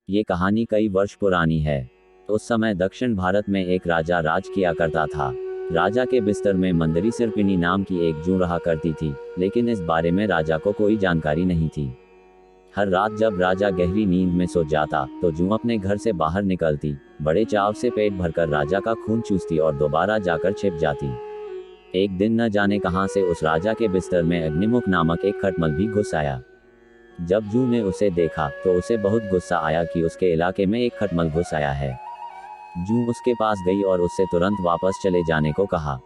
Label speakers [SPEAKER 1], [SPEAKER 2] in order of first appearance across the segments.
[SPEAKER 1] ये कहानी कई वर्ष पुरानी है। उस समय दक्षिण भारत में एक राजा राज किया करता था। राजा के बिस्तर में मंदरी सिरपिनी नाम की एक जूं रहा करती थी, लेकिन इस बारे में राजा को कोई जानकारी नहीं थी। हर रात जब राजा गहरी नींद में सो जाता तो जूं अपने घर से बाहर निकलती, बड़े चाव से पेट भरकर राजा का खून चूसती और दोबारा जाकर छिप जाती। एक दिन न जाने कहां से उस राजा के बिस्तर में अग्निमुख नामक एक खटमल भी घुस आया। जब जूं ने उसे देखा तो उसे बहुत गुस्सा आया कि उसके इलाके में एक खटमल घुस आया है। जूं उसके पास गई और उससे तुरंत वापस चले जाने को कहा।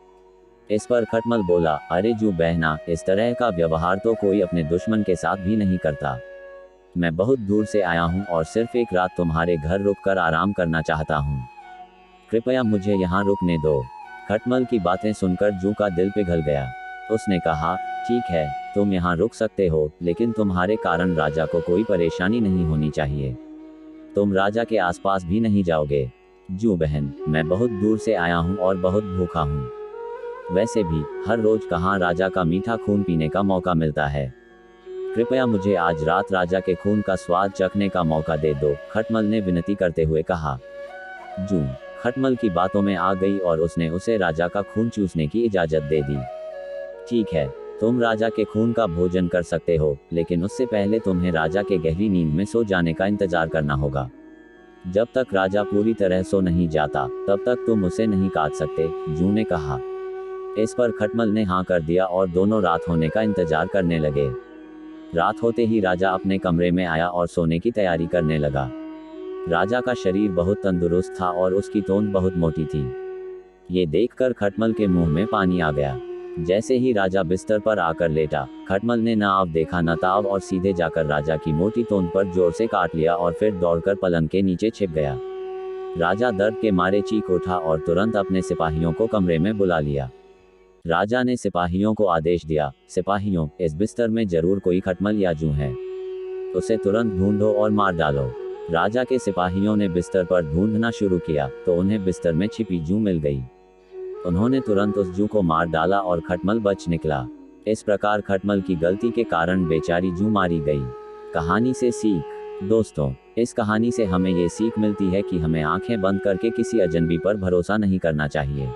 [SPEAKER 1] इस पर खटमल बोला, अरे जूं बहना, इस तरह का व्यवहार तो कोई अपने दुश्मन के साथ भी नहीं करता। मैं बहुत दूर से आया हूं और सिर्फ एक रात तुम्हारे घर रुककर आराम करना चाहता हूं। कृपया मुझे यहाँ रुकने दो। खटमल की बातें सुनकर जूं का दिल पिघल गया। उसने कहा, ठीक है, तुम यहाँ रुक सकते हो, लेकिन तुम्हारे कारण राजा को कोई परेशानी नहीं होनी चाहिए। तुम राजा के आसपास भी नहीं जाओगे। जूं बहन, मैं बहुत दूर से आया हूँ और बहुत भूखा हूँ। वैसे भी हर रोज कहाँ राजा का मीठा खून पीने का मौका मिलता है। कृपया मुझे आज रात राजा के खून का स्वाद चखने का मौका दे दो, खटमल ने विनती करते हुए कहा। जूं खटमल की बातों में आ गई और उसने उसे राजा का खून चूसने की इजाजत दे दी। ठीक है, तुम राजा के खून का भोजन कर सकते हो, लेकिन उससे पहले तुम्हें राजा के गहरी नींद में सो जाने का इंतजार करना होगा। जब तक राजा पूरी तरह सो नहीं जाता तब तक तुम उसे नहीं काट सकते, जूं ने कहा। इस पर खटमल ने हाँ कर दिया और दोनों रात होने का इंतजार करने लगे। रात होते ही राजा अपने कमरे में आया और सोने की तैयारी करने लगा। राजा का शरीर बहुत तंदुरुस्त था और उसकी तोंद बहुत मोटी थी। ये देखकर खटमल के मुंह में पानी आ गया। जैसे ही राजा बिस्तर पर आकर लेटा, खटमल ने न आव देखा न ताव और सीधे जाकर राजा की मोटी तोंद पर जोर से काट लिया और फिर दौड़कर पलंग के नीचे छिप गया। राजा दर्द के मारे चीख उठा और तुरंत अपने सिपाहियों को कमरे में बुला लिया। राजा ने सिपाहियों को आदेश दिया, सिपाहियों, इस बिस्तर में जरूर कोई खटमल या जूं है। उसे तुरंत ढूंढो और मार डालो। राजा के सिपाहियों ने बिस्तर पर ढूंढना शुरू किया तो उन्हें बिस्तर में छिपी जूं मिल गई। उन्होंने तुरंत उस जूं को मार डाला और खटमल बच निकला। इस प्रकार खटमल की गलती के कारण बेचारी जूं मारी गई। कहानी से सीख। दोस्तों, इस कहानी से हमें ये सीख मिलती है कि हमें आंखें बंद करके किसी अजनबी पर भरोसा नहीं करना चाहिए।